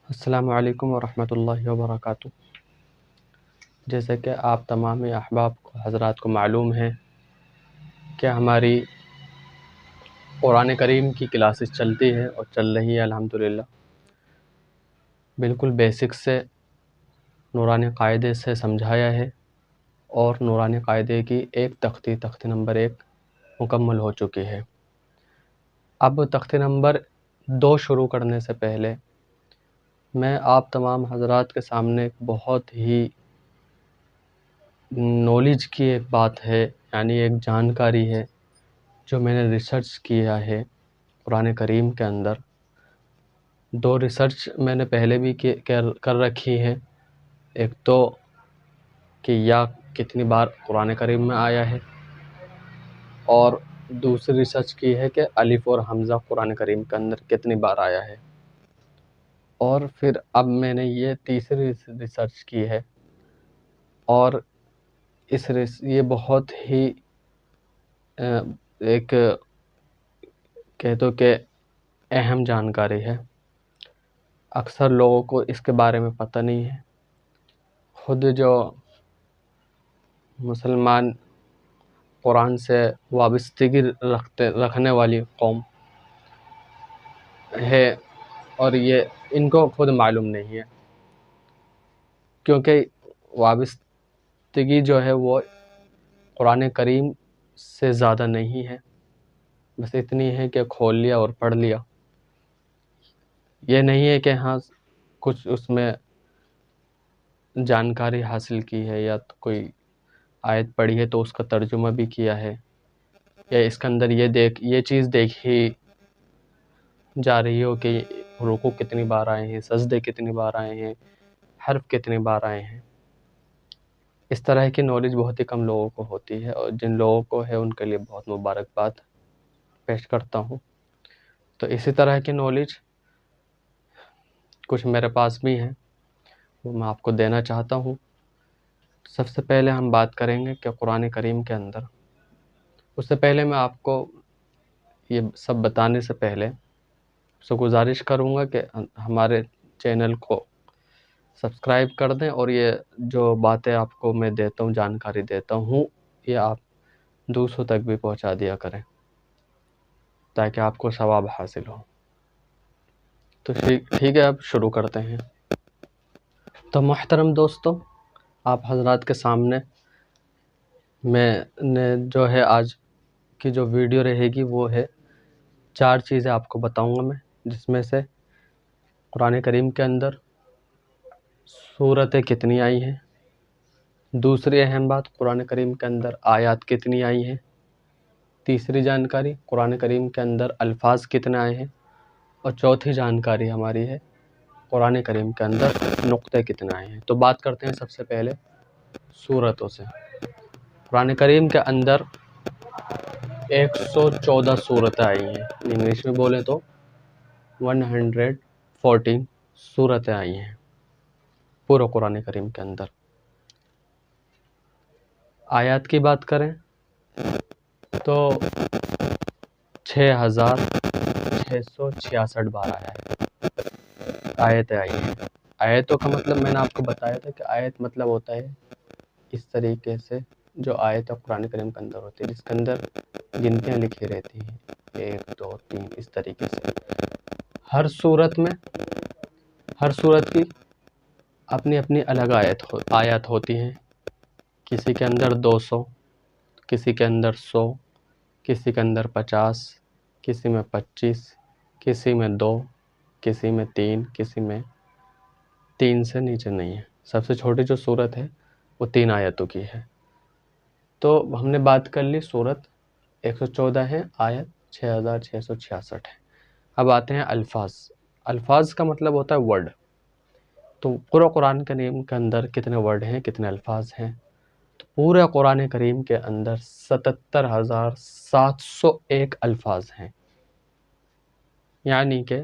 السلام علیکم ورحمۃ اللہ وبرکاتہ۔ جیسے کہ آپ تمام احباب کو حضرات کو معلوم ہے کہ ہماری قرآن کریم کی کلاسز چلتی ہے اور چل رہی ہے الحمدللہ، بالکل بیسک سے نورانی قاعدے سے سمجھایا ہے، اور نورانی قاعدے کی ایک تختی نمبر 1 مکمل ہو چکی ہے۔ اب تختی نمبر 2 شروع کرنے سے پہلے میں آپ تمام حضرات کے سامنے ایک بہت ہی نالج کی ایک بات ہے، یعنی ایک جانکاری ہے جو میں نے ریسرچ کیا ہے قرآن کریم کے اندر۔ 2 ریسرچ میں نے پہلے بھی کر رکھی ہے، ایک تو کہ یا کتنی بار قرآن کریم میں آیا ہے، اور دوسری ریسرچ کی ہے کہ الف اور حمزہ قرآن کریم کے اندر کتنی بار آیا ہے، اور پھر اب میں نے یہ تیسری ریسرچ کی ہے، اور یہ بہت ہی ایک کہہ دو کہ اہم جانکاری ہے۔ اکثر لوگوں کو اس کے بارے میں پتہ نہیں ہے۔ خود جو مسلمان قرآن سے وابستگی رکھنے والی قوم ہے، اور یہ ان کو خود معلوم نہیں ہے، کیونکہ وابستگی جو ہے وہ قرآن کریم سے زیادہ نہیں ہے، بس اتنی ہے کہ کھول لیا اور پڑھ لیا۔ یہ نہیں ہے کہ ہاں کچھ اس میں جانکاری حاصل کی ہے، یا کوئی آیت پڑھی ہے تو اس کا ترجمہ بھی کیا ہے، یا اس کے اندر یہ چیز دیکھی جا رہی ہو کہ رکوع کتنی بار آئے ہیں، سجدے کتنی بار آئے ہیں، حرف کتنی بار آئے ہیں۔ اس طرح کی نالج بہت ہی کم لوگوں کو ہوتی ہے، اور جن لوگوں کو ہے ان کے لیے بہت مبارکباد پیش کرتا ہوں۔ تو اسی طرح کی نالج کچھ میرے پاس بھی ہیں، وہ میں آپ کو دینا چاہتا ہوں۔ سب سے پہلے ہم بات کریں گے کہ قرآن کریم کے اندر، اس سے پہلے میں آپ کو یہ سب بتانے سے پہلے گزارش کروں گا کہ ہمارے چینل کو سبسکرائب کر دیں، اور یہ جو باتیں آپ کو میں دیتا ہوں، جانکاری دیتا ہوں، یہ آپ دوسروں تک بھی پہنچا دیا کریں تاکہ آپ کو ثواب حاصل ہو۔ تو ٹھیک ہے، اب شروع کرتے ہیں۔ تو محترم دوستو، آپ حضرات کے سامنے میں نے جو ہے آج کی جو ویڈیو رہے گی وہ ہے 4 چیزیں آپ کو بتاؤں گا میں، جس میں سے قرآن کریم کے اندر سورتیں کتنی آئی ہیں، دوسری اہم بات قرآن کریم کے اندر آیات کتنی آئی ہیں، تیسری جانکاری قرآن کریم کے اندر الفاظ کتنے آئے ہیں، اور چوتھی جانکاری ہماری ہے قرآن کریم کے اندر نقطے کتنے آئے ہیں۔ تو بات کرتے ہیں سب سے پہلے سورتوں سے۔ قرآن کریم کے اندر 114 سورتیں آئی ہیں، انگلش میں بولیں تو 114 سورتیں آئی ہیں پورے قرآن کریم کے اندر۔ آیات کی بات کریں تو 6666 بار آیا ہے، آیتیں آئی ہیں۔ آیتوں کا مطلب میں نے آپ کو بتایا تھا کہ آیت مطلب ہوتا ہے اس طریقے سے جو آیت قرآن کریم کے اندر ہوتی ہے، جس کے اندر گنتیاں لکھی رہتی ہیں، 1 2 3 اس طریقے سے۔ ہر صورت کی اپنی اپنی الگ آیات ہوتی ہیں، کسی کے اندر 200، کسی کے اندر 100، کسی کے اندر 50، کسی میں 25، کسی میں 2، کسی میں 3، کسی میں 3 سے نیچے نہیں ہے۔ سب سے چھوٹی جو صورت ہے وہ 3 آیتوں کی ہے۔ تو ہم نے بات کر لی صورت 114 ہے، آیت 6666 ہے۔ اب آتے ہیں الفاظ۔ الفاظ کا مطلب ہوتا ہے ورڈ۔ تو پورا قرآن کریم کے اندر کتنے ورڈ ہیں، کتنے الفاظ ہیں؟ تو پورے قرآن کریم کے اندر 77,701 الفاظ ہیں، یعنی کہ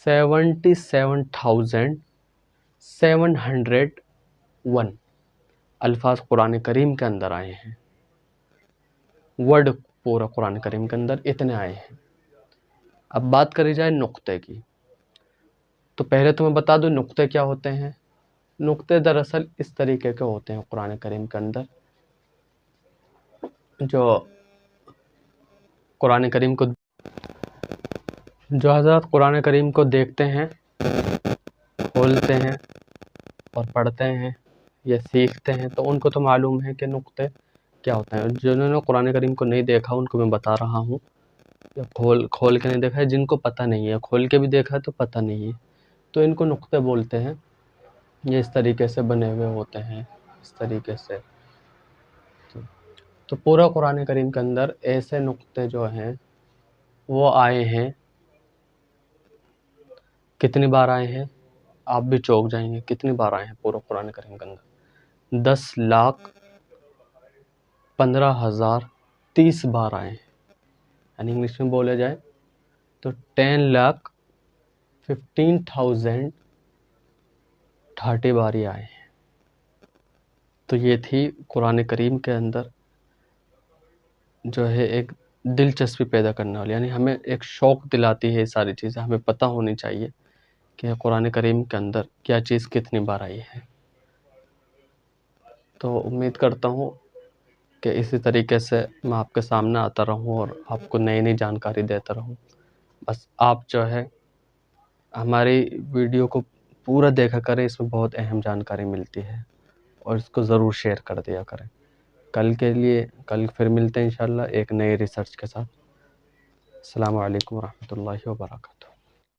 77,701 الفاظ قرآن کریم کے اندر آئے ہیں۔ ورڈ پورا قرآن کریم کے اندر اتنے آئے ہیں۔ اب بات کری جائے نقطے کی، تو پہلے تو میں بتا دوں نقطے کیا ہوتے ہیں. نقطے دراصل اس طریقے کے ہوتے ہیں قرآن کریم کے اندر. جو قرآن کریم کو جو حضرات قرآن کریم کو دیکھتے ہیں، کھولتے ہیں اور پڑھتے ہیں یا سیکھتے ہیں، تو ان کو تو معلوم ہے کہ نقطے کیا ہوتے ہیں. جنہوں نے قرآن کریم کو نہیں دیکھا ان کو میں بتا رہا ہوں، یا کھول کے نہیں دیکھا ہے، جن کو پتہ نہیں ہے، کھول کے بھی دیکھا ہے تو پتہ نہیں ہے، تو ان کو نقطے بولتے ہیں. یہ اس طریقے سے بنے ہوئے ہوتے ہیں، اس طریقے سے. تو پورا قرآن کریم کے اندر ایسے نقطے جو ہیں وہ آئے ہیں. کتنی بار آئے ہیں؟ آپ بھی چونک جائیں گے. کتنی بار آئے ہیں پورا قرآن کریم کے اندر؟ 10,15,030 بار آئے ہیں. یعنی انگلش میں بولے جائے تو 10,15,030 بار ہی آئے ہیں. تو یہ تھی قرآن کریم کے اندر جو ہے ایک دلچسپی پیدا کرنے والی، یعنی ہمیں ایک شوق دلاتی ہے. یہ ساری چیزیں ہمیں پتہ ہونی چاہیے کہ قرآن کریم کے اندر کیا چیز کتنی بار آئی ہے. تو امید کرتا ہوں کہ اسی طریقے سے میں آپ کے سامنے آتا رہوں اور آپ کو نئی نئی جانکاری دیتا رہوں. بس آپ جو ہے ہماری ویڈیو کو پورا دیکھا کریں، اس میں بہت اہم جانکاری ملتی ہے، اور اس کو ضرور شیئر کر دیا کریں. کل پھر ملتے ہیں انشاءاللہ ایک نئے ریسرچ کے ساتھ. السلام علیکم ورحمۃ اللہ وبرکاتہ.